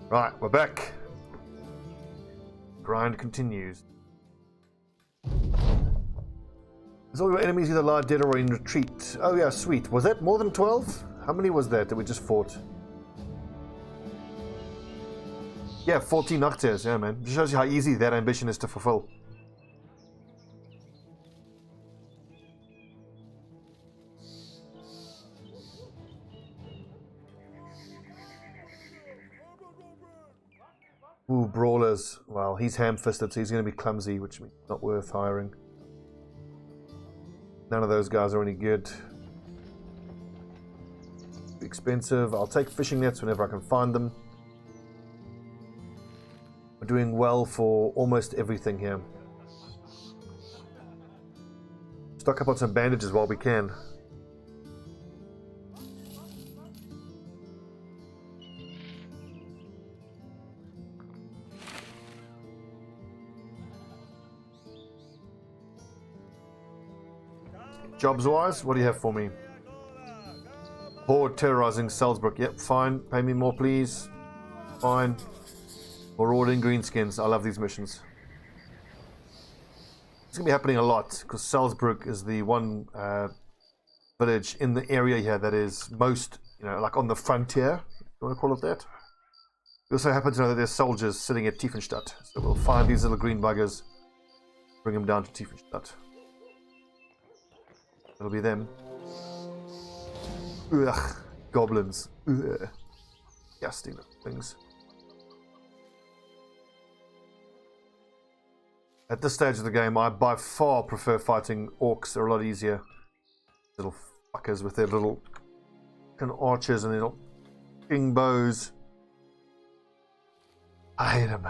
Right, we're back. Grind continues. Is all your enemies either lie dead or in retreat? Oh yeah, sweet. Was that more than 12? How many was that we just fought? Yeah, 14 Noctirs, yeah man. It shows you how easy that ambition is to fulfill. Ooh, Brawlers. Well, he's ham-fisted, so he's going to be clumsy, which means not worth hiring. None of those guys are any good. Expensive. I'll take fishing nets whenever I can find them. We're doing well for almost everything here. Stock up on some bandages while we can. Jobs-wise, what do you have for me? Horde terrorizing Salzburg. Yep, fine. Pay me more, please. Fine. Marauding greenskins. I love these missions. It's going to be happening a lot, because Salzburg is the one village in the area here that is most, like on the frontier. You want to call it that? We also happen to know that there's soldiers sitting at Tiefenstadt. So we'll find these little green buggers, bring them down to Tiefenstadt. It'll be them. Ugh, goblins. Ugh. Disgusting things. At this stage of the game, I by far prefer fighting orcs. They're a lot easier. Little fuckers with their little archers and their little king bows. I hate them.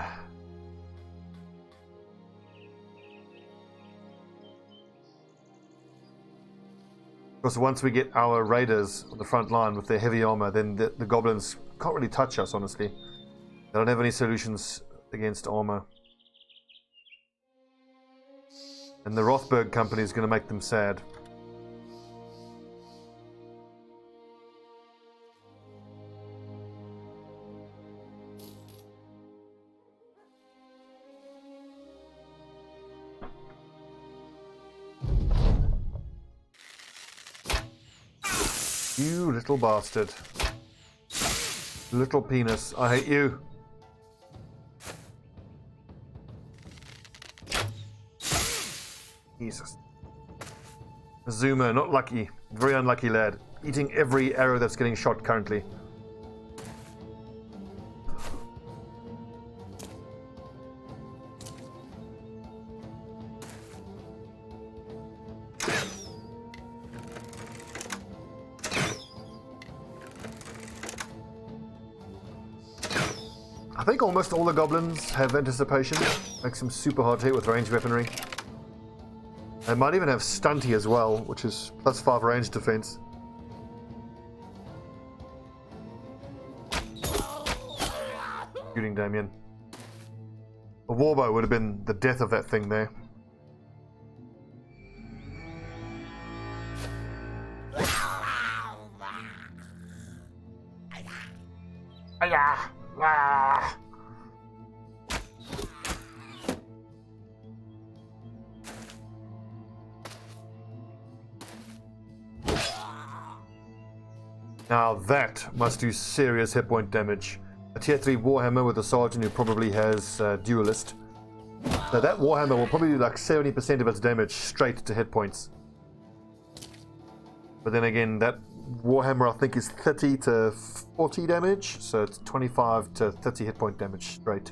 Because once we get our raiders on the front line with their heavy armor, then the goblins can't really touch us, honestly. They don't have any solutions against armor. And the Rothberg company is going to make them sad. You little bastard. Little penis. I hate you. Jesus. Zuma, not lucky. Very unlucky lad. Eating every arrow that's getting shot currently. I think almost all the goblins have anticipation. Makes them super hard to hit with ranged weaponry. They might even have stunty as well, which is +5 range defense. Shooting Damien. A warbow would have been the death of that thing there. Now that must do serious hit point damage. A tier 3 Warhammer with a sergeant who probably has duelist. So that Warhammer will probably do like 70% of its damage straight to hit points. But then again, that Warhammer I think is 30 to 40 damage, so it's 25 to 30 hit point damage straight.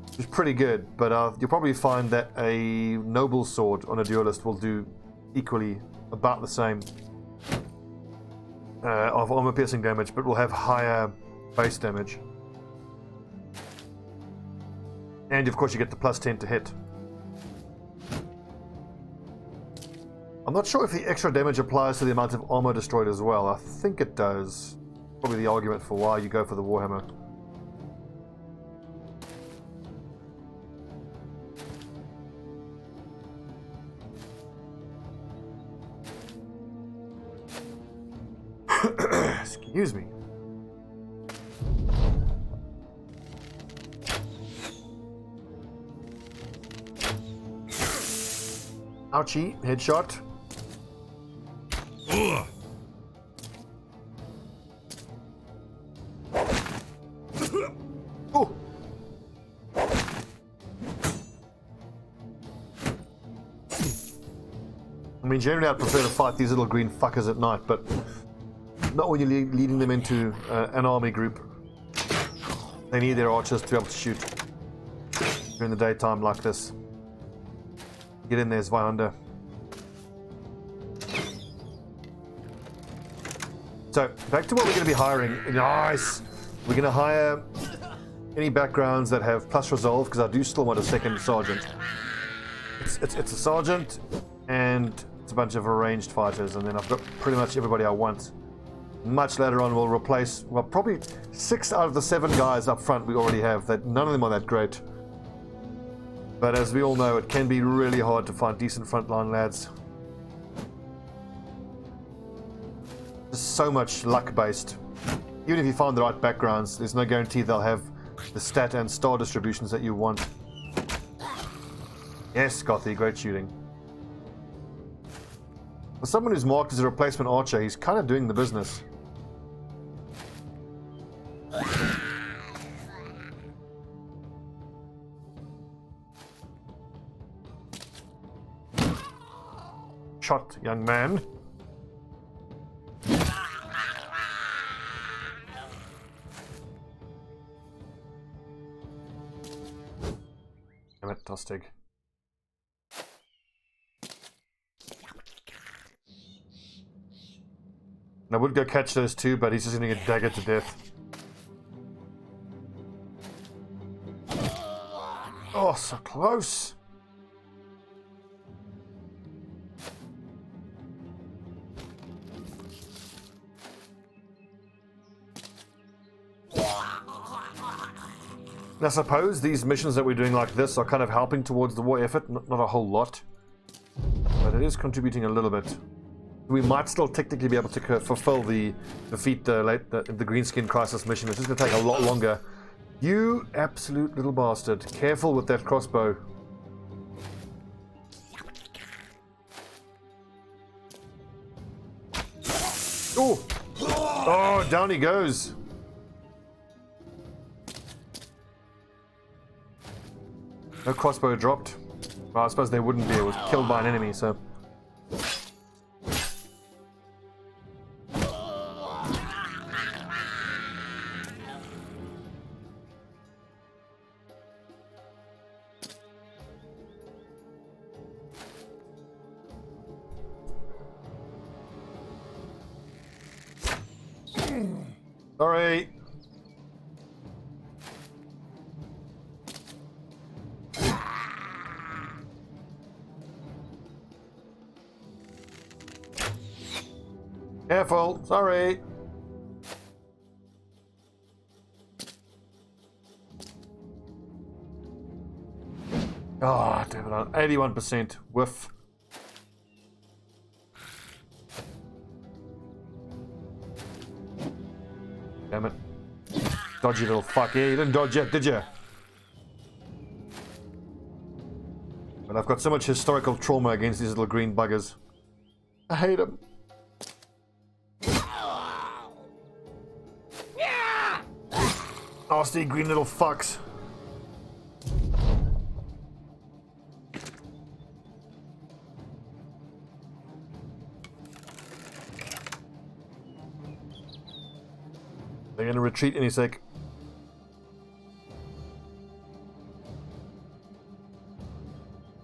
Which is pretty good, but you'll probably find that a noble sword on a duelist will do equally about the same of armor piercing damage, but will have higher base damage. And of course you get the +10 to hit. I'm not sure if the extra damage applies to the amount of armor destroyed as well. I think it does. Probably the argument for why you go for the Warhammer. Excuse me. Ouchie, headshot. Ugh. Oh! I mean, generally I'd prefer to fight these little green fuckers at night, but not when you're leading them into an army group. They need their archers to be able to shoot during the daytime like this. Get in there, Zweihander. So, back to what we're going to be hiring. Nice! We're going to hire any backgrounds that have plus resolve, because I do still want a second sergeant. It's a sergeant, and it's a bunch of arranged fighters, and then I've got pretty much everybody I want. Much later on, we'll replace, well, probably 6 out of the 7 guys up front we already have. That none of them are that great. But as we all know, it can be really hard to find decent frontline lads. Just so much luck-based. Even if you find the right backgrounds, there's no guarantee they'll have the stat and star distributions that you want. Yes, Gothy, great shooting. For someone who's marked as a replacement archer, he's kind of doing the business. Shot, young man. Damn it, Tostig. I would go catch those two, but he's just going to get daggered to death. Oh, so close. I suppose these missions that we're doing like this are kind of helping towards the war effort, not a whole lot, but it is contributing a little bit. We might still technically be able to fulfill defeat the Greenskin Crisis mission. It's just going to take a lot longer. You absolute little bastard. Careful with that crossbow. Oh! Oh, down he goes. No crossbow dropped. Well, I suppose they wouldn't be. It was killed by an enemy, so... Sorry. Careful. Sorry. Oh, damn it. 81%. Whiff. Damn it. Dodgy little fuck. Yeah, you didn't dodge yet, did you? But I've got so much historical trauma against these little green buggers. I hate them. Nasty green little fucks. They're going to retreat any sec.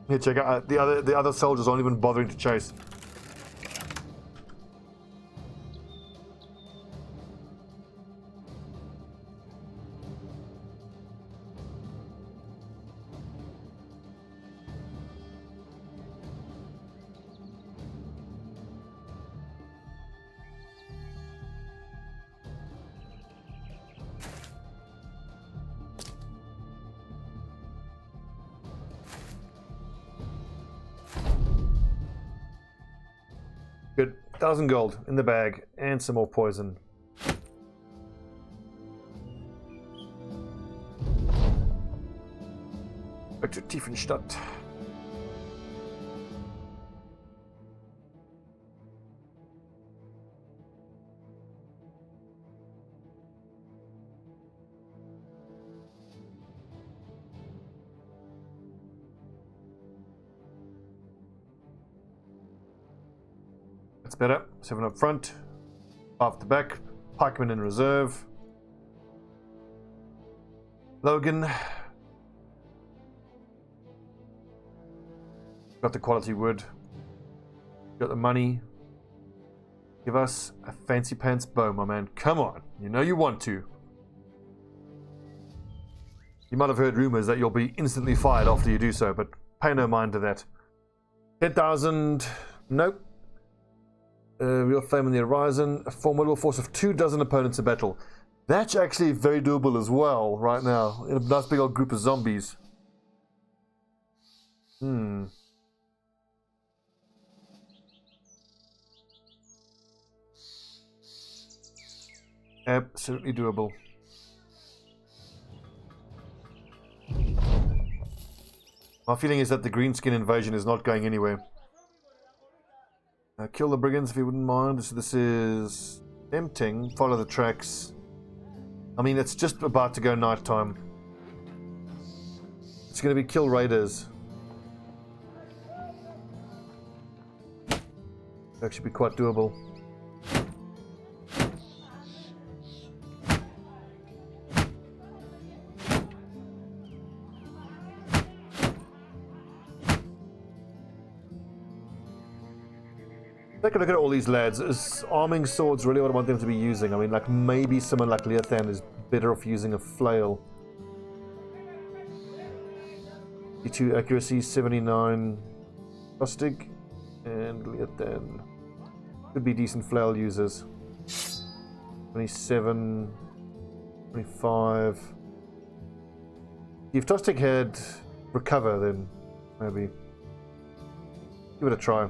Here, check out the other soldiers aren't even bothering to chase. Good. 1,000 gold in the bag and some more poison. Back to Tiefenstadt. better. 7 up front, 5 at the back. Pikemen in reserve. Logan. Got the quality wood. Got the money. Give us a fancy pants bow, my man. Come on. You know you want to. You might have heard rumors that you'll be instantly fired after you do so, but pay no mind to that. 10,000. Nope. Real flame in the horizon. A formidable force of 24 opponents in battle. That's actually very doable as well right now. In a nice big old group of zombies. Absolutely doable. My feeling is that the greenskin invasion is not going anywhere. Kill the brigands if you wouldn't mind. So this is tempting. Follow the tracks. I mean, it's just about to go nighttime. It's going to be kill raiders. That should be quite doable. Take a look at all these lads. Is arming swords really what I want them to be using? I mean, like, maybe someone like Leothan is better off using a flail. 52 accuracy, 79 caustic, and Leothan could be decent flail users. 27, 25. If Tostic had recover, then maybe give it a try.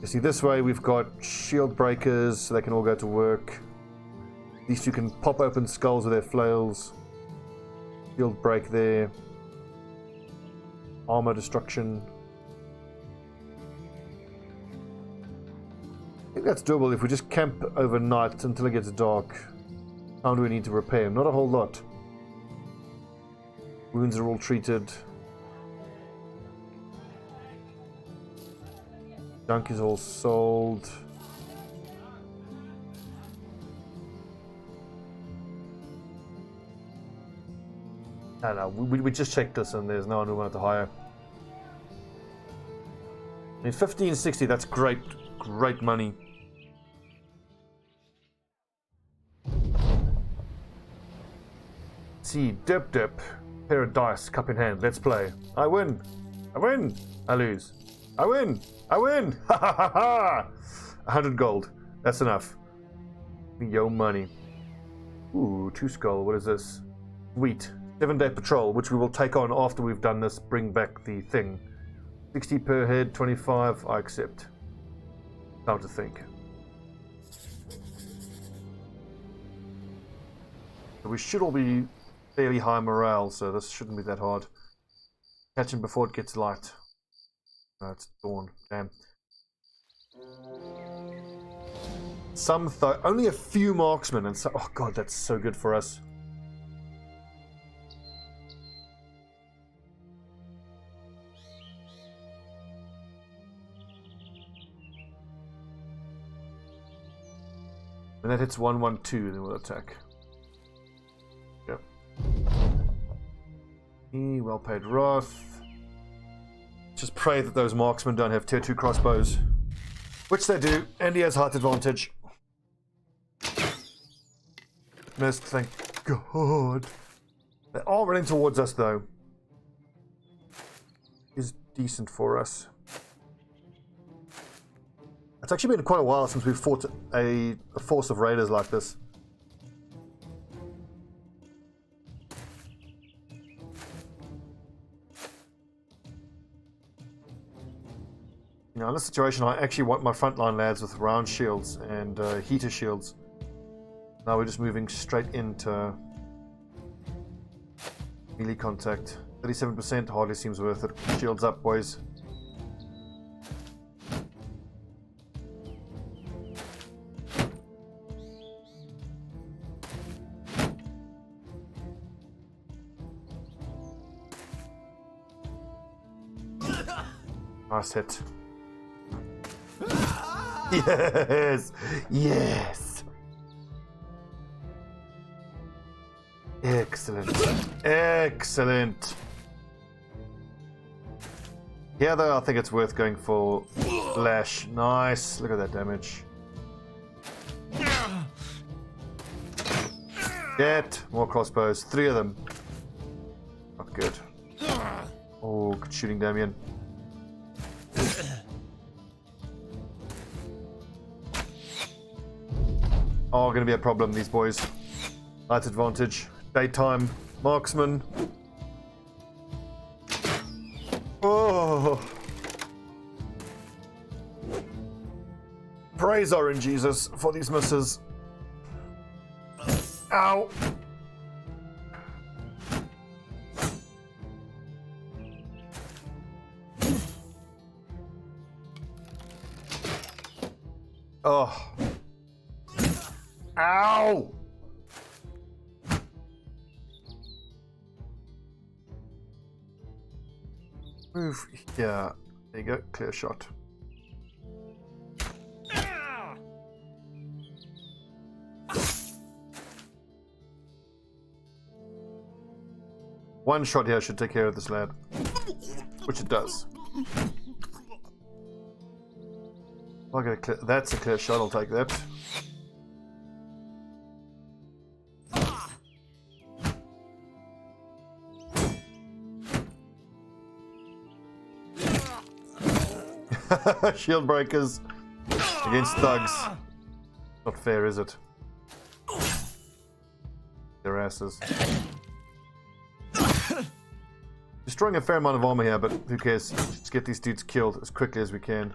You see, this way we've got shield breakers, so they can all go to work. These two can pop open skulls with their flails. Shield break there. Armor destruction. I think that's doable if we just camp overnight until it gets dark. How long do we need to repair? Not a whole lot. Wounds are all treated. Junk is all sold. No, we just checked this and there's no one we wanted to hire. I mean, 1560, that's great money. See, dip, pair of dice, cup in hand, let's play. I win, I lose. I win! Ha ha ha ha! 100 gold. That's enough. Yo money. Ooh, 2 skull. What is this? Wheat. 7-day patrol, which we will take on after we've done this. Bring back the thing. 60 per head, 25. I accept. Time to think. So we should all be fairly high morale, so this shouldn't be that hard. Catch him before it gets light. No, it's dawn. Damn. Only a few marksmen, and so. Oh god, that's so good for us. When that hits 112, then we'll attack. Yep. Well paid Wrath. Just pray that those marksmen don't have tier 2 crossbows. Which they do, and he has height advantage. Missed, thank God. They are running towards us though. Is decent for us. It's actually been quite a while since we've fought a force of raiders like this. You know, in this situation, I actually want my frontline lads with round shields and heater shields. Now we're just moving straight into melee contact. 37% hardly seems worth it. Shields up, boys. Nice hit. Yes! Yes! Excellent. Excellent. Yeah, though, I think it's worth going for Lash. Nice. Look at that damage. Get more crossbows. 3 of them. Not good. Oh, good shooting, Damien. Oh, gonna be a problem, these boys. Light advantage. Daytime. Marksman. Oh. Praise Orange Jesus for these misses. Ow. Oh. Ow. Move. Yeah. There you go. Clear shot. One shot here should take care of this lad. Which it does. I'll get a clear, that's a clear shot, I'll take that. Shield breakers against thugs. Not fair, is it? Their asses. Destroying a fair amount of armor here, but who cares? Let's get these dudes killed as quickly as we can.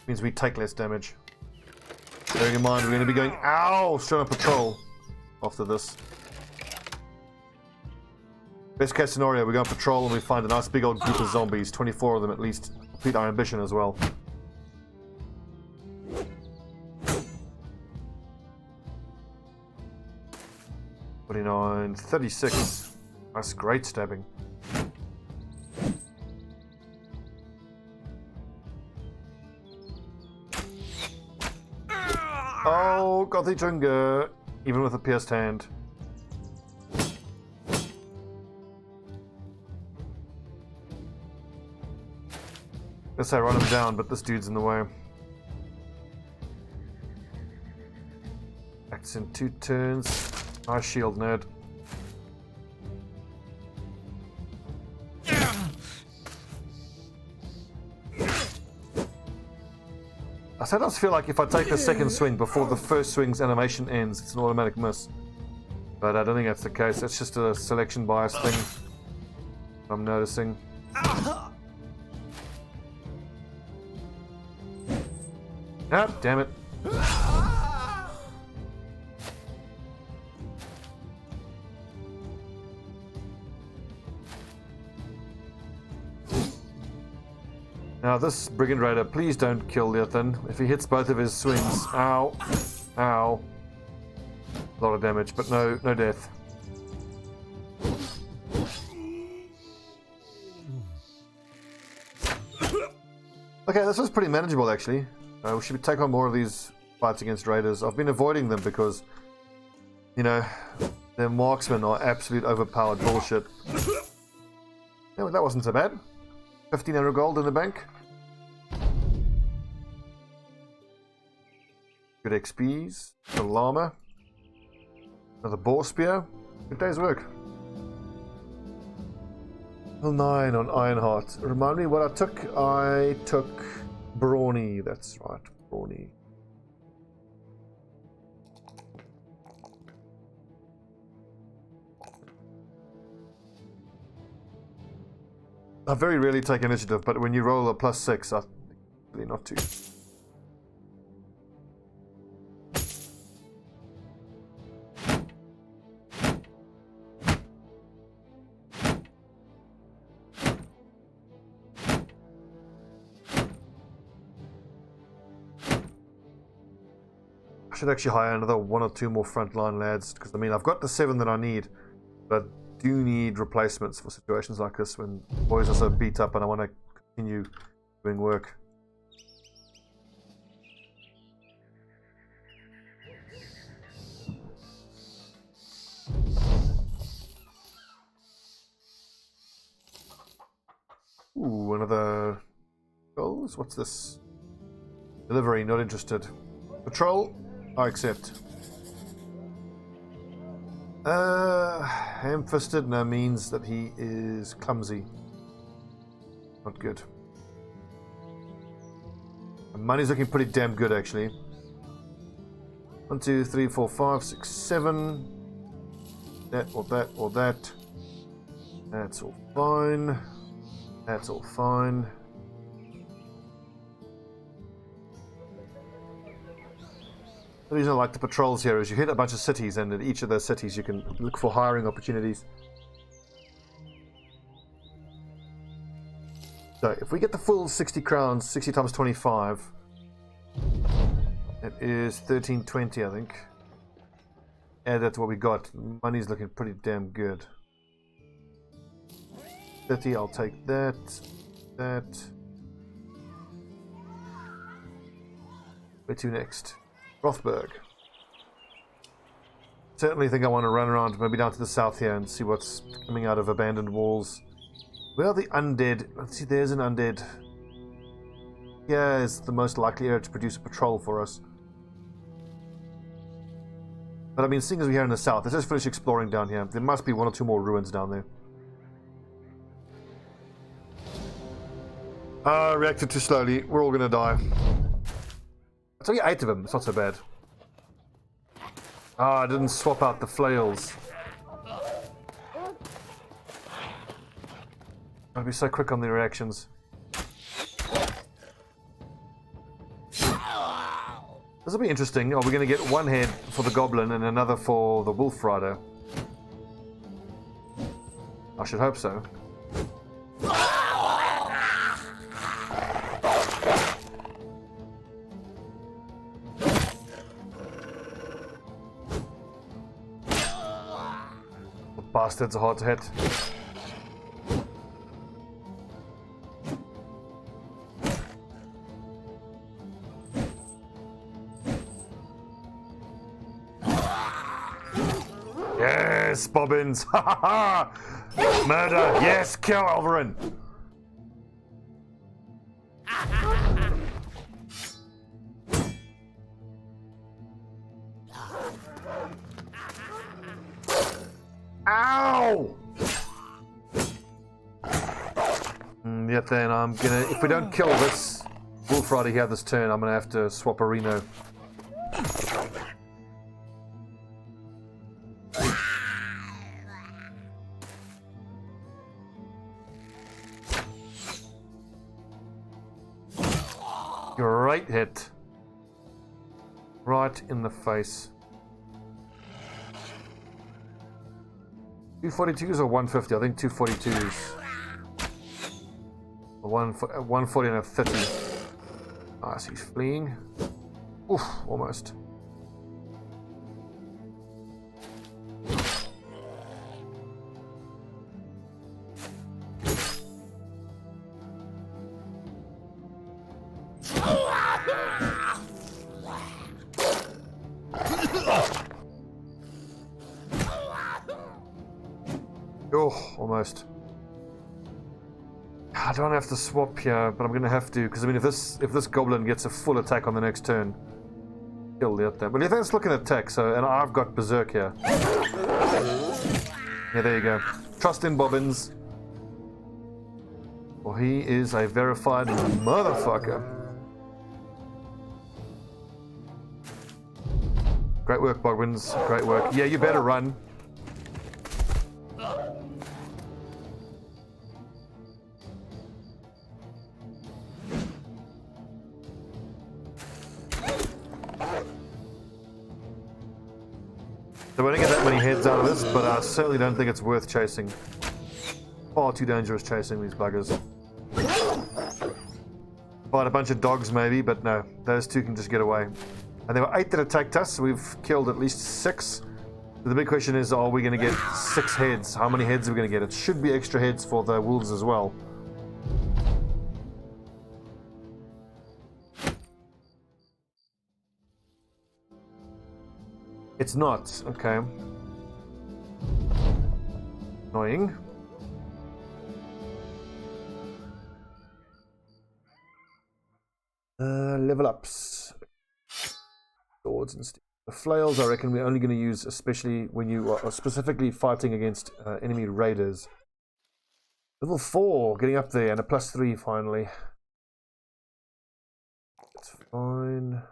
Means we take less damage. Bearing in mind, we're going to be going, ow, straight on patrol after this. Best case scenario, we go on patrol and we find a nice big old group of zombies, 24 of them at least. Complete our ambition as well. $29, $36. That's great stabbing. Oh, got the Junga, even with a pierced hand. Let's say run him down, but this dude's in the way. Acts in 2 turns. Nice shield, nerd. I sometimes feel like if I take the second swing before the first swing's animation ends, it's an automatic miss. But I don't think that's the case. That's just a selection bias thing I'm noticing. Ah, damn it. Now this Brigand Raider, please don't kill Leothan. If he hits both of his swings, ow, ow. A lot of damage, but no death. Okay, this was pretty manageable actually. We should take on more of these fights against raiders. I've been avoiding them because, you know, their marksmen are absolute overpowered bullshit. Yeah, that wasn't so bad. 1500 gold in the bank. Good XPs. A llama. Another boar spear. Good day's work. Level 9 on Ironheart. Remind me what I took. I took Brawny. That's right, Brawny. I very rarely take initiative, but when you roll a +6, I really not to. I should actually hire another 1 or 2 more frontline lads, because I mean I've got the 7 that I need, but do need replacements for situations like this when boys are so beat up and I want to continue doing work. Ooh, another goals. What's this? Delivery, not interested. Patrol, I accept. Ham-fisted now means that he is clumsy. Not good. The money's looking pretty damn good, actually. 1, 2, 3, 4, 5, 6, 7. That or that or that. That's all fine. That's all fine. The reason I like the patrols here is you hit a bunch of cities, and in each of those cities you can look for hiring opportunities. So if we get the full 60 crowns, 60 times 25, it is 1320, I think. Add that to what we got. Money's looking pretty damn good. 30, I'll take that. That. Where to next? Rothberg. Certainly think I want to run around, maybe down to the south here and see what's coming out of abandoned walls. Where are the undead? Let's see, there's an undead. Yeah, it's the most likely area to produce a patrol for us. But I mean, seeing as we're here in the south, let's just finish exploring down here. There must be 1 or 2 more ruins down there. Reacted too slowly. We're all gonna die. It's only 8 of them. It's not so bad. I didn't swap out the flails. I'll be so quick on the reactions. This will be interesting. Are we going to get 1 head for the goblin and another for the wolf rider? I should hope so. The bastards are hard to hit. Yes, Bobbins! Ha ha ha! Murder! Yes, kill Alvarin! Ow! Yet then I'm gonna, if we don't kill this Wolf Rider here this turn, I'm gonna have to swap a Reno. Great hit. Right in the face. 242s or 150? I think 242s. 140 and a 50. Nice, he's fleeing. Oof, almost. Oh, almost. I don't have to swap here, but I'm going to have to, because I mean, if this goblin gets a full attack on the next turn, kill the other. But if let's look at attack, so, and I've got Berserk here. Yeah, there you go. Trust in Bobbins. Well, he is a verified motherfucker. Great work, Bobbins. Great work. Yeah, you better run. So we don't get that many heads out of this, but I certainly don't think it's worth chasing. Far too dangerous chasing these buggers. Fight a bunch of dogs maybe, but no, those 2 can just get away. And there were 8 that attacked us, so we've killed at least 6. So the big question is, are we going to get 6 heads? How many heads are we going to get? It should be extra heads for the wolves as well. It's not. Okay. Annoying. Level ups. Swords and stuff. The flails, I reckon, we're only going to use, especially when you are specifically fighting against enemy raiders. Level 4, getting up there, and a +3 finally. That's fine.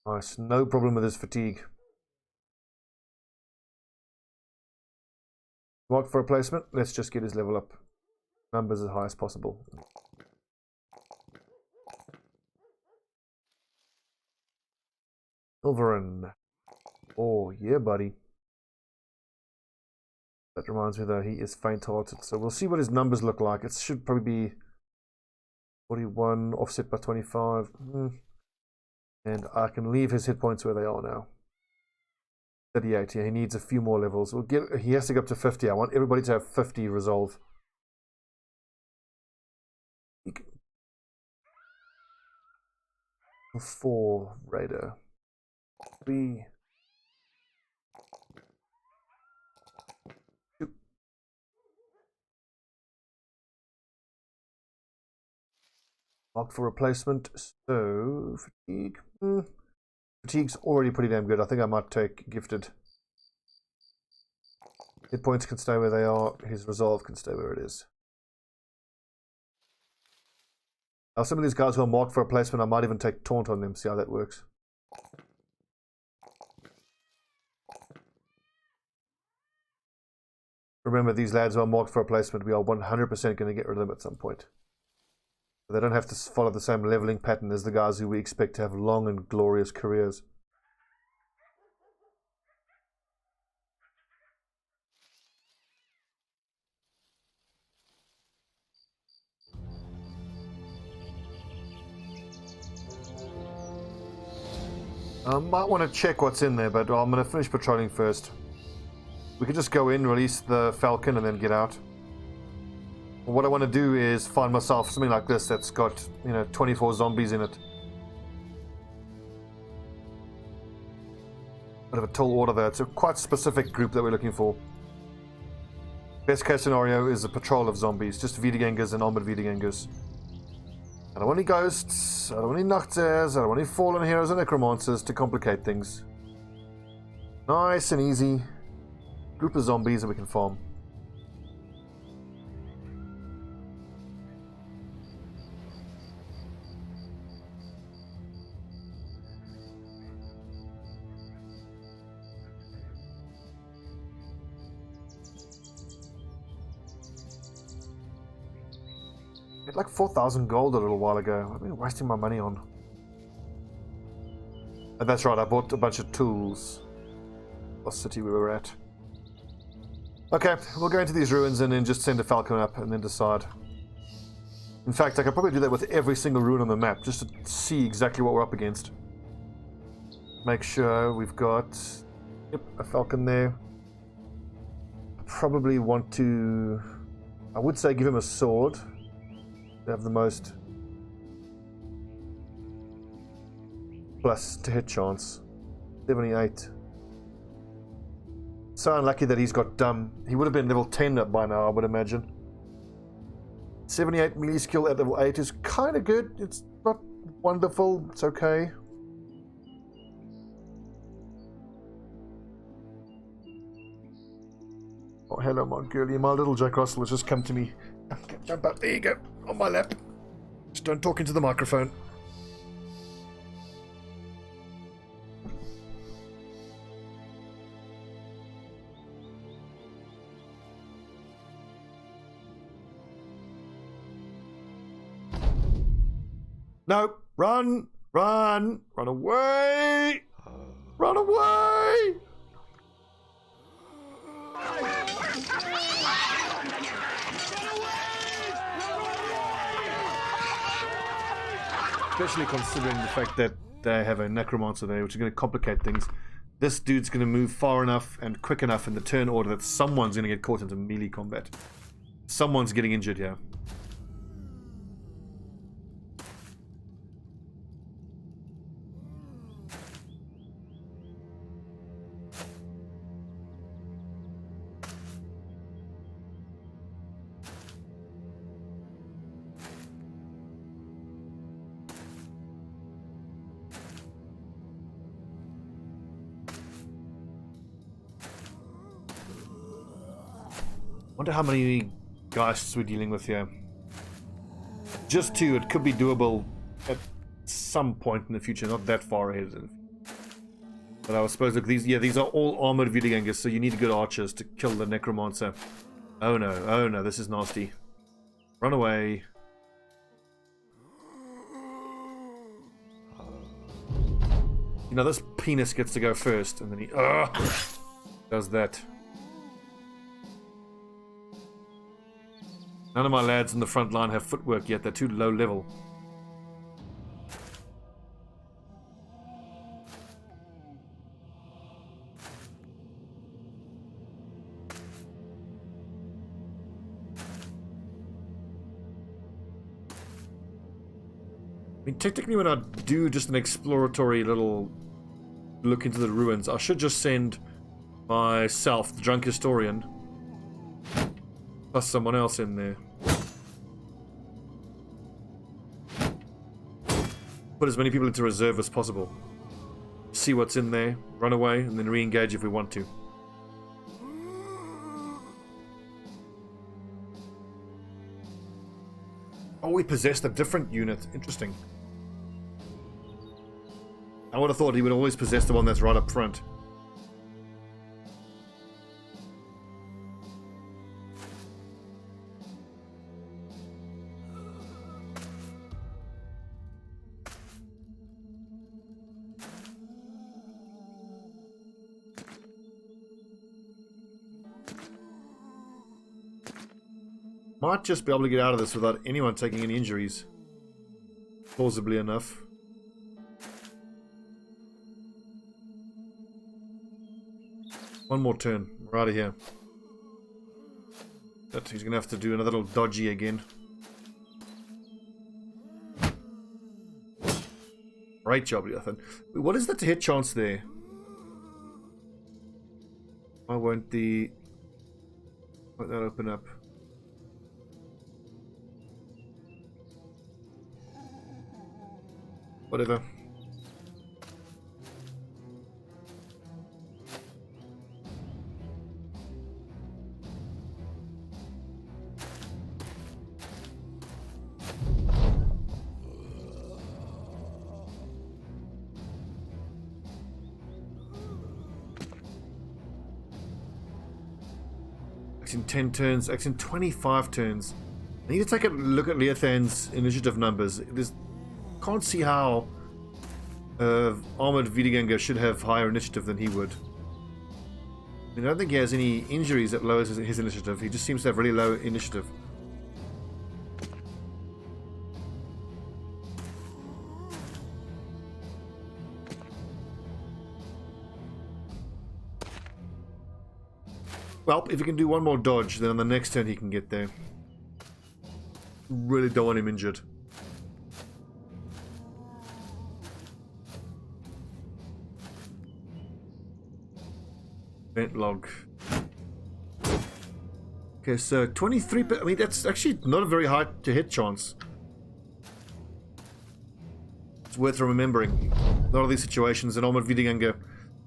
Nice, no problem with his fatigue. Mark for replacement. Let's just get his level up. Numbers as high as possible. Silverin. Oh, yeah, buddy. That reminds me, though, he is faint-hearted. So we'll see what his numbers look like. It should probably be 41, offset by 25. And I can leave his hit points where they are now. 38. Yeah, he needs a few more levels. He has to go up to 50. I want everybody to have 50 resolve. 4 raider. 3. 2. Marked for replacement. So fatigue. Fatigue's already pretty damn good. I think I might take gifted. Hit points can stay where they are. His resolve can stay where it is. Now, some of these guys who are marked for replacement, I might even take taunt on them, see how that works. Remember, these lads who are marked for replacement, we are 100% going to get rid of them at some point. They don't have to follow the same leveling pattern as the guys who we expect to have long and glorious careers. I might want to check what's in there, but I'm going to finish patrolling first. We could just go in, release the Falcon, and then get out. What I want to do is find myself something like this that's got, 24 zombies in it. Bit of a tall order there. It's a quite specific group that we're looking for. Best case scenario is a patrol of zombies, just Wiedegangers and armored Wiedegangers. I don't want any ghosts, I don't want any Nachters, I don't want any fallen heroes and necromancers to complicate things. Nice and easy. Group of zombies that we can farm. I had like 4,000 gold a little while ago. I've been wasting my money on. And that's right, I bought a bunch of tools. Lost city we were at. Okay, we'll go into these ruins and then just send a Falcon up and then decide. In fact, I could probably do that with every single ruin on the map, just to see exactly what we're up against. Make sure we've got a Falcon there. Probably want to... I would say give him a sword. To have the most plus to hit chance. 78. So unlucky that he's got dumb. He would have been level 10 up by now, I would imagine. 78 melee skill at level 8 is kind of good. It's not wonderful. It's okay. Oh, hello, my girlie. My little Jack Russell has just come to me. Jump up. There you go. On my lap. Just don't talk into the microphone. No, run, run, run away, run away. Especially considering the fact that they have a necromancer there, which is going to complicate things. This dude's going to move far enough and quick enough in the turn order that someone's going to get caught into melee combat. Someone's getting injured here. Wonder how many geists we're dealing with here. Just 2. It could be doable at some point in the future, not that far ahead. But I suppose, look, these are all armored Vidagangers, so you need good archers to kill the necromancer. Oh no, this is nasty. Run away. You know, this penis gets to go first, and then he does that. None of my lads in the front line have footwork yet. They're too low level. I mean, technically when I do just an exploratory little look into the ruins, I should just send myself, the drunk historian, plus someone else in there. Put as many people into reserve as possible. See what's in there, run away, and then re-engage if we want to. Oh, we possessed a different unit. Interesting. I would have thought he would always possess the one that's right up front. Might just be able to get out of this without anyone taking any injuries. Plausibly enough. One more turn. We're out of here. But he's going to have to do another little dodgy again. Great job, Leothan. What is the hit chance there? Why won't that open up? Whatever. Acts in 10 turns, acts in 25 turns. I need to take a look at Leothan's initiative numbers. Can't see how armored Vidaganger should have higher initiative than he would. I mean, I don't think he has any injuries that lowers his initiative. He just seems to have really low initiative. Well, if he can do one more dodge, then on the next turn he can get there. Really don't want him injured. Event log. Okay, so 23. I mean, that's actually not a very high to hit chance. It's worth remembering. A lot of these situations, an armored Vidaganger,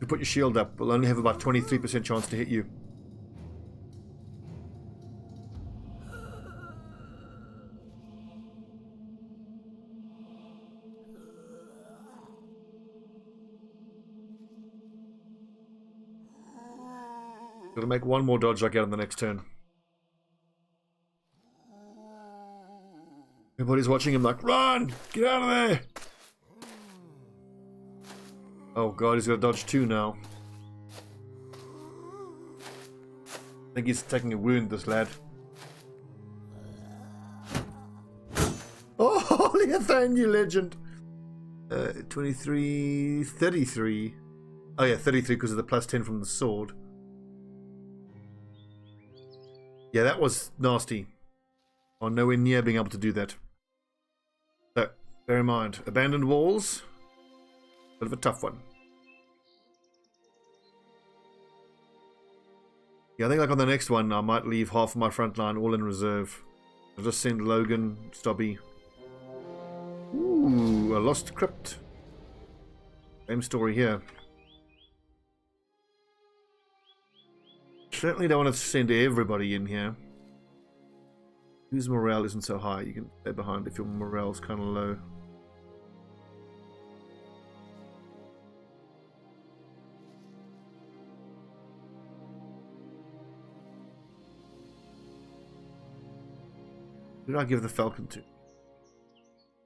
you put your shield up, will only have about 23% chance to hit you. Gotta make one more dodge like that on the next turn. Everybody's watching him like, run! Get out of there! Oh god, he's got to dodge 2 now. I think he's taking a wound, this lad. Oh, Leothan, you legend! 23... 33. Oh yeah, 33 because of the plus 10 from the sword. Yeah, that was nasty. I'm nowhere near being able to do that. So, bear in mind, abandoned walls. Bit of a tough one. Yeah, I think like on the next one, I might leave half of my front line all in reserve. I'll just send Logan, Stobbie. Ooh, a lost crypt. Same story here. certainly don't want to send everybody in here. Whose morale isn't so high? You can stay behind if your morale's kind of low. Who did I give the Falcon to?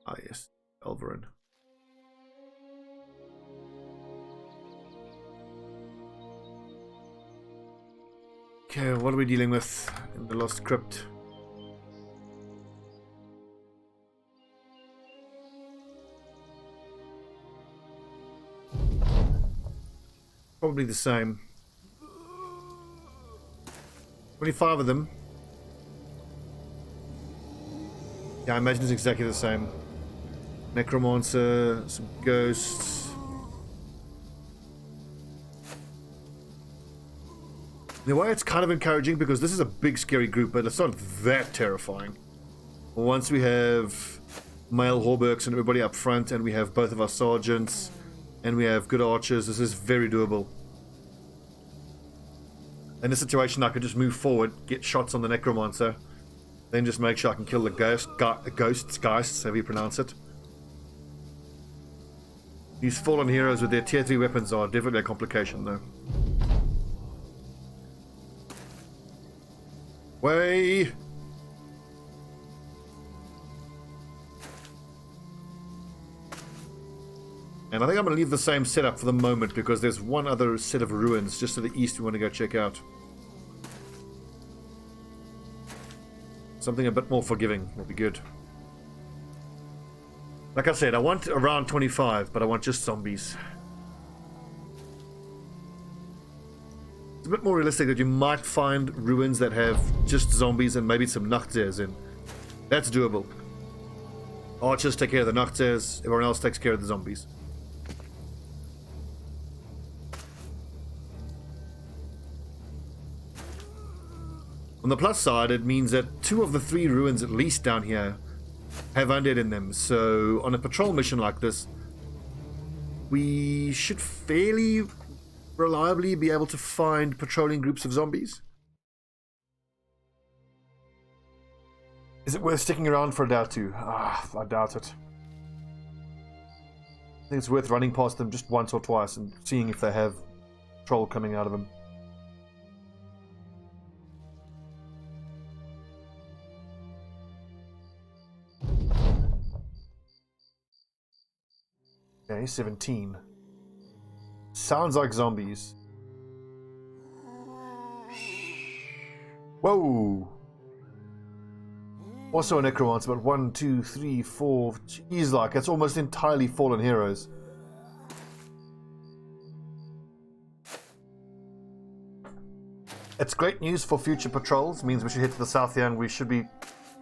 Ah, yes, Elverin. Okay, what are we dealing with in the Lost Crypt? Probably the same. 25 of them. Yeah, I imagine it's exactly the same. Necromancer, some ghosts. In a way, it's kind of encouraging because this is a big, scary group, but it's not that terrifying. Once we have male Hauberks and everybody up front, and we have both of our sergeants, and we have good archers, this is very doable. In this situation, I could just move forward, get shots on the Necromancer, then just make sure I can kill the ghosts, however you pronounce it. These fallen heroes with their tier 3 weapons are definitely a complication, though. Way! And I think I'm going to leave the same setup for the moment because there's one other set of ruins just to the east we want to go check out. Something a bit more forgiving will be good. Like I said, I want around 25, but I want just zombies. It's a bit more realistic that you might find ruins that have just zombies and maybe some Nachtzers in. That's doable. Archers take care of the Nachtzers, everyone else takes care of the zombies. On the plus side, it means that 2 of the 3 ruins at least down here have undead in them, so on a patrol mission like this, we should fairly reliably be able to find patrolling groups of zombies. Is it worth sticking around for a day or two? I doubt it. I think it's worth running past them just once or twice and seeing if they have troll coming out of them. Okay, 17. Sounds like zombies. Whoa! Also a necromancer, but 1, 2, 3, 4. Jeez, like it's almost entirely fallen heroes. It's great news for future patrols. Means we should head to the south here, and we should be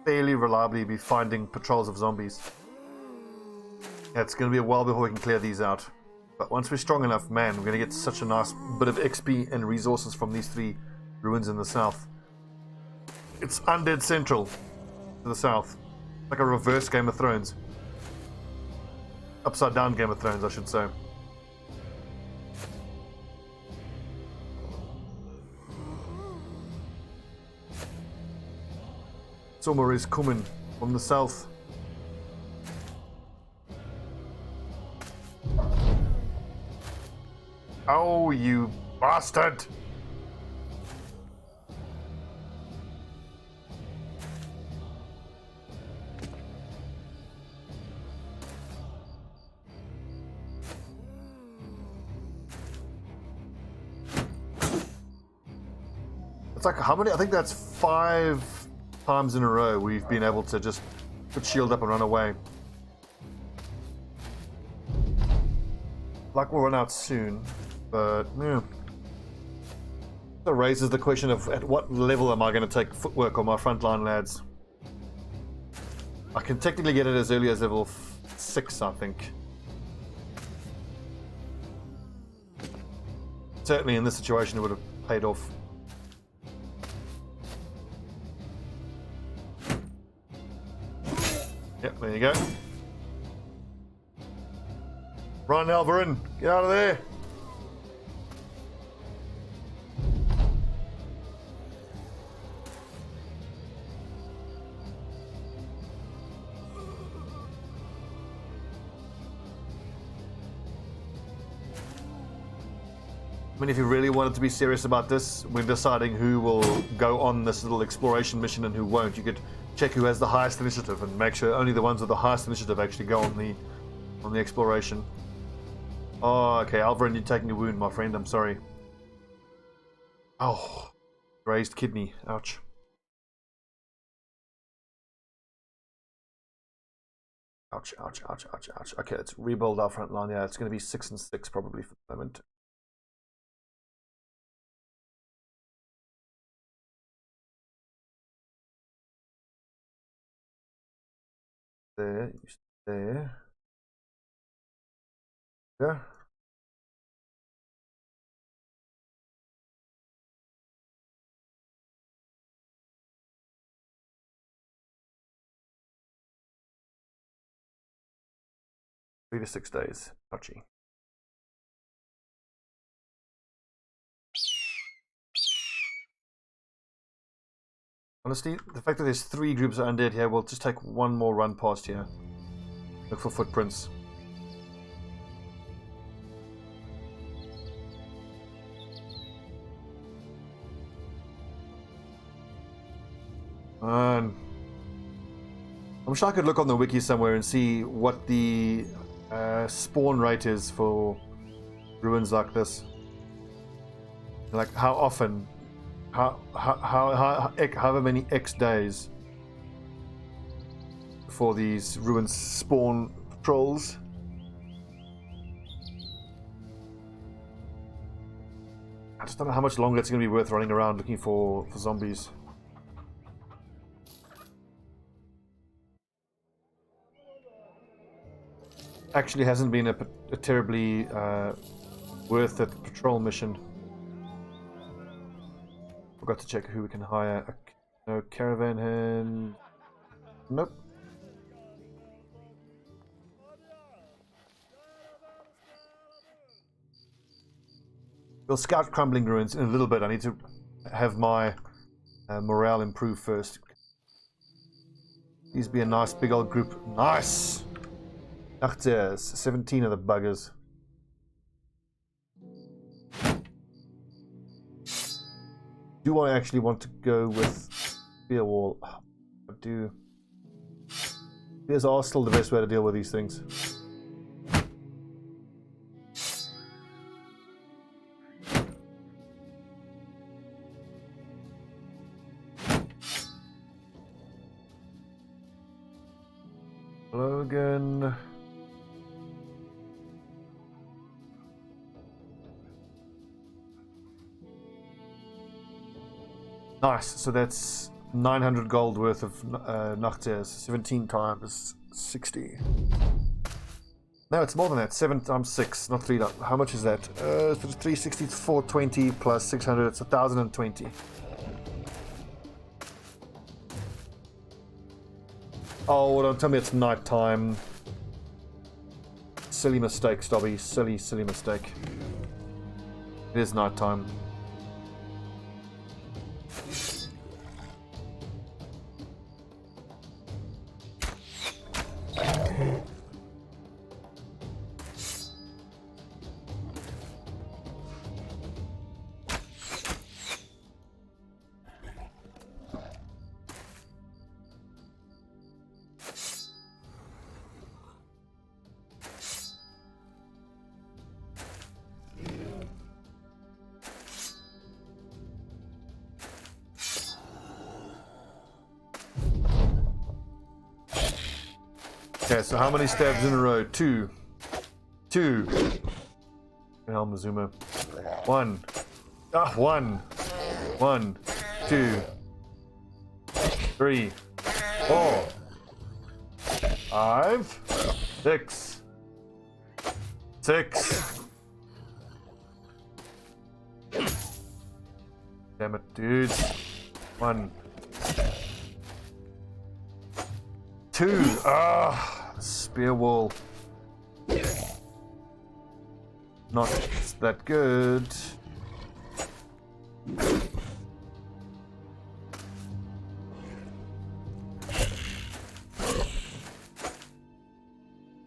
fairly reliably be finding patrols of zombies. Yeah, it's going to be a while before we can clear these out. But once we're strong enough, man, we're going to get such a nice bit of XP and resources from these 3 ruins in the south. It's undead central to the south. Like a reverse Game of Thrones. Upside down Game of Thrones, I should say. Summer is coming from the south. Oh, you bastard! It's like, how many? I think that's 5 times in a row we've been able to just put shield up and run away. Like we'll run out soon. But, yeah. That raises the question of at what level am I going to take footwork on my frontline lads? I can technically get it as early as level 6, I think. Certainly in this situation it would have paid off. Yep, there you go. Run, Elverin! Get out of there! I mean, if you really wanted to be serious about this, when deciding who will go on this little exploration mission and who won't, you could check who has the highest initiative and make sure only the ones with the highest initiative actually go on the exploration. Oh, okay, Alvarin, you're taking a wound, my friend. I'm sorry. Oh, raised kidney. Ouch. Ouch, ouch, ouch, ouch, ouch. Okay, let's rebuild our front line. Yeah, it's going to be 6 and 6 probably for the moment. There, there. Yeah. Three to 6 days. Ouchie. Honestly, the fact that there's 3 groups of undead here, we'll just take one more run past here. Look for footprints. I wish I could look on the wiki somewhere and see what the spawn rate is for ruins like this. Like how often, however many X days before these ruins spawn trolls. I just don't know how much longer it's going to be worth running around looking for zombies. Actually hasn't been a terribly worth it patrol mission. Forgot to check who we can hire. No caravan hand. Nope. We'll scout crumbling ruins in a little bit. I need to have my morale improve first. These be a nice big old group. Nice! Ach, there's 17 of the buggers. Do I actually want to go with spear wall? I do. Spears are still the best way to deal with these things. Hello again. Nice, so that's 900 gold worth of Nachteers. 17 times 60. No, it's more than that. 7 times 6, not 3. How much is that? 360 to 420 plus 600, it's 1020. Oh, don't tell me it's night time. Silly mistake, Stobbie. Silly mistake. It is night time. Okay, so how many stabs in a row? 2. 2. Helm Zuma. 1. 1. 1. 2. 3. 4. 5. 6. 6. Damn it, dudes. 1. 2. Spear wall. Not that good.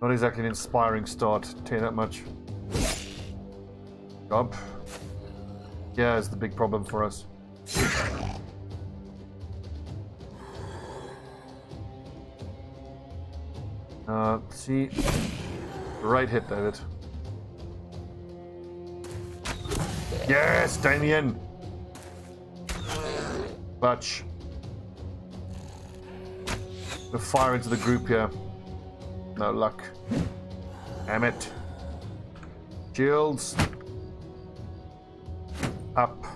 Not exactly an inspiring start, tell you that much. Job. Yeah, is the big problem for us. See, right hit, David. Yes, Damien. Clutch. The fire into the group here. No luck. Damn it. Shields. Up.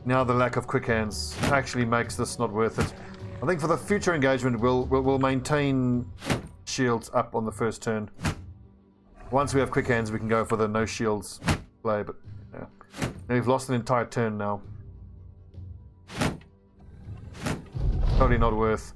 Now the lack of quick hands actually makes this not worth it. I think for the future engagement, we'll maintain shields up on the first turn. Once we have quick hands, we can go for the no shields play. But yeah, we've lost an entire turn now. Totally not worth.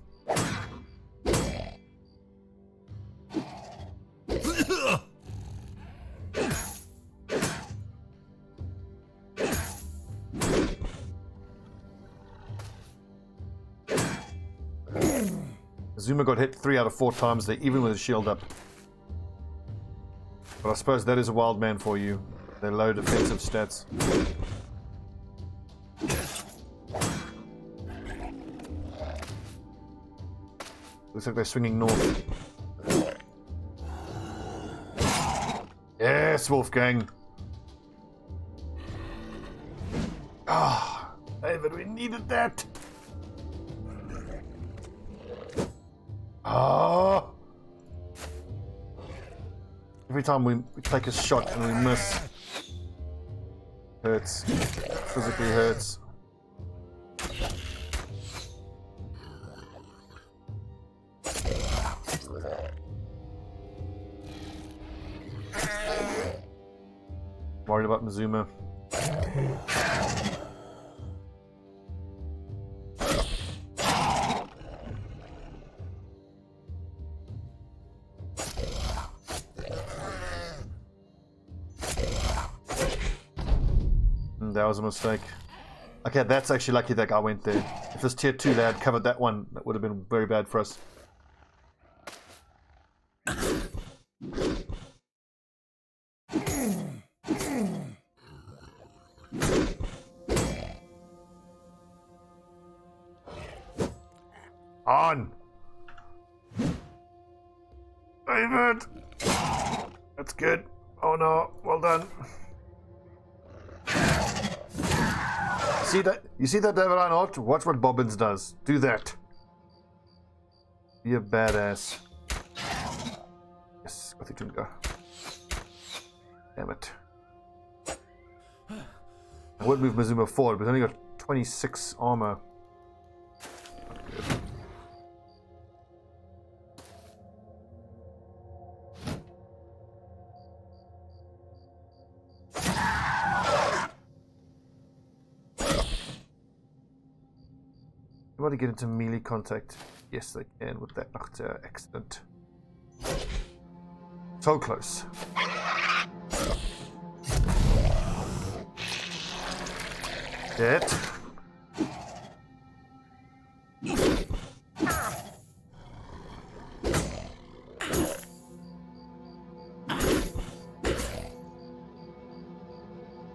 Zuma got hit 3 out of 4 times there, even with his shield up. But I suppose that is a wild man for you. They're low defensive stats. Looks like they're swinging north. Yes, Wolfgang. Ah, David, we needed that. Ah! Every time we take a shot and we miss, hurts. Physically hurts. Worried about Mizuma. That was a mistake. Okay, that's actually lucky that guy went there. If this tier 2 lad covered that one, that would have been very bad for us. On! David! That's good. Oh no, well done. You see that, David Arnold? Watch what Bobbins does. Do that. Be a badass. Yes, I think we can go. Damn it. I would move Mizuma forward, but he's only got 26 armor. Not good. Want to get into melee contact? Yes, they can with that accident. So close. Dead.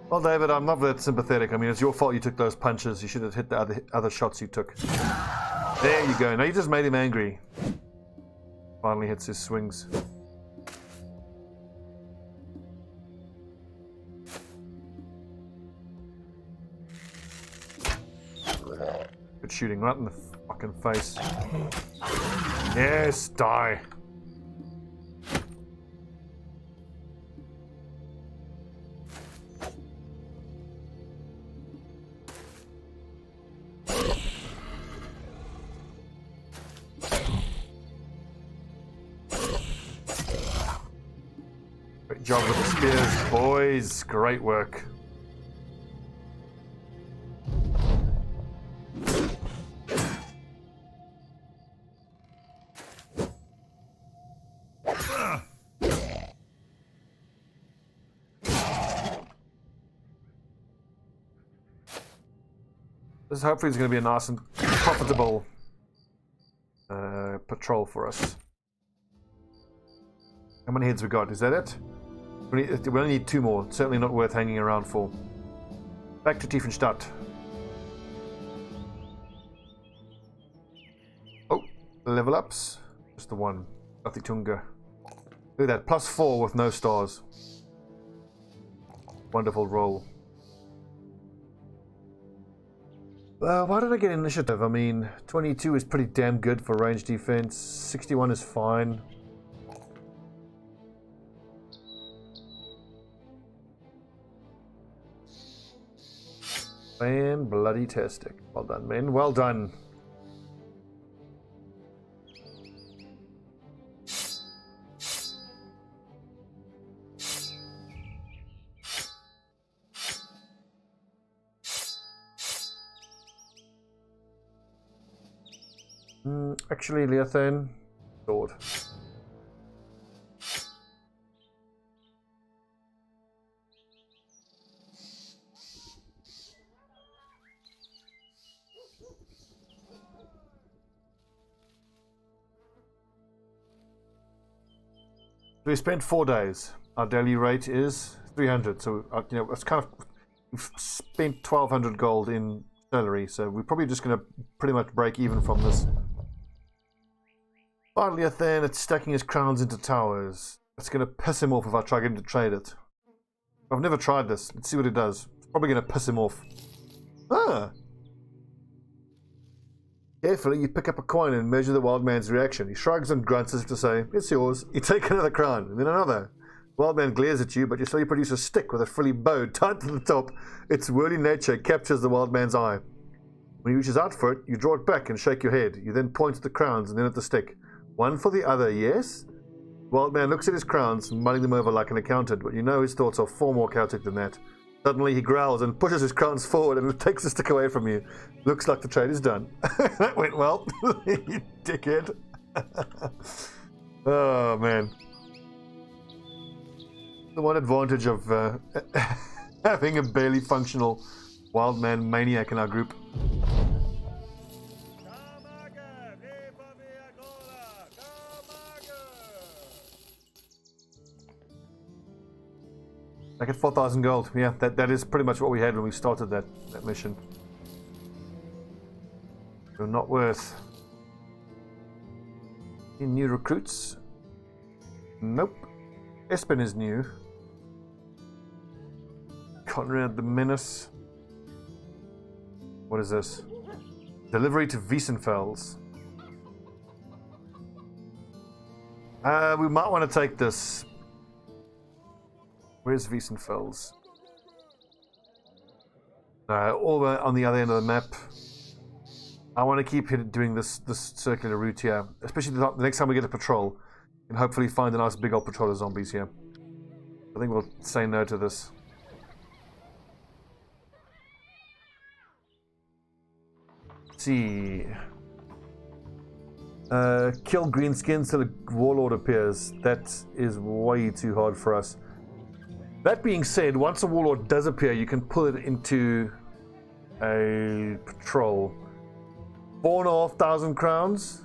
Well, David, I'm not that sympathetic. I mean, it's your fault you took those punches. You should have hit the other shots you took. There you go. Now you just made him angry. Finally hits his swings. Good shooting right in the fucking face. Yes, die. Great job with the spears, boys. Great work. This hopefully is going to be a nice and profitable patrol for us. How many heads we got? Is that it? We only need 2 more. Certainly not worth hanging around for. Back to Tiefenstadt. Oh, level ups. Just the one. Tunga. Look at that. +4 with no stars. Wonderful roll. Why did I get initiative? I mean, 22 is pretty damn good for range defense. 61 is fine. Man, bloody tastic. Well done, men. Well done. Actually, Leothan, sword. We spent 4 days. Our daily rate is 300. So you know, it's kind of we've spent 1,200 gold in salary. So we're probably just going to pretty much break even from this. Finally, Leothan, it's stacking his crowns into towers. It's going to piss him off if I try getting to trade it. I've never tried this. Let's see what it does. It's probably going to piss him off. Ah! Carefully, you pick up a coin and measure the wild man's reaction. He shrugs and grunts as if to say, it's yours. You take another crown, and then another. The wild man glares at you, but you slowly produce a stick with a frilly bow tied to the top. Its whirly nature captures the wild man's eye. When he reaches out for it, you draw it back and shake your head. You then point at the crowns and then at the stick. One for the other, yes? The wild man looks at his crowns, mulling them over like an accountant, but you know his thoughts are far more chaotic than that. Suddenly he growls and pushes his crowns forward and takes the stick away from you. Looks like the trade is done. That went well, you dickhead. Oh, man. The one advantage of having a barely functional wild man maniac in our group. I get 4,000 gold. Yeah, that is pretty much what we had when we started that mission. So not worth. Any new recruits? Nope. Espen is new. Conrad the Menace. What is this? Delivery to Wiesenfels. We might want to take this. Where's Wiesenfels? All on the other end of the map. I want to keep doing this circular route here, especially the next time we get a patrol, and hopefully find a nice big old patrol of zombies here. I think we'll say no to this. Let's see. Kill greenskins till a warlord appears. That is way too hard for us. That being said, once a warlord does appear, you can pull it into a patrol. 4,500 crowns.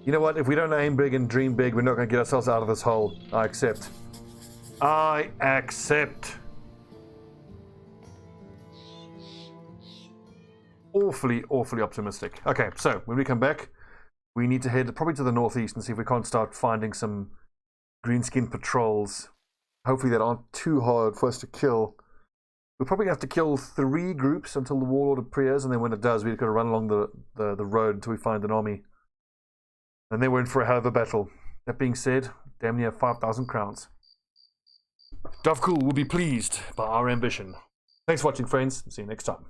You know what? If we don't aim big and dream big, we're not going to get ourselves out of this hole. I accept. I accept. Awfully optimistic. Okay, so when we come back, we need to head probably to the northeast and see if we can't start finding some greenskin patrols. Hopefully that aren't too hard for us to kill. We'll probably have to kill 3 groups until the warlord appears, and then when it does, we've got to run along the road until we find an army. And then we're in for a hell of a battle. That being said, damn near 5,000 crowns. Davkul will be pleased by our ambition. Thanks for watching, friends. See you next time.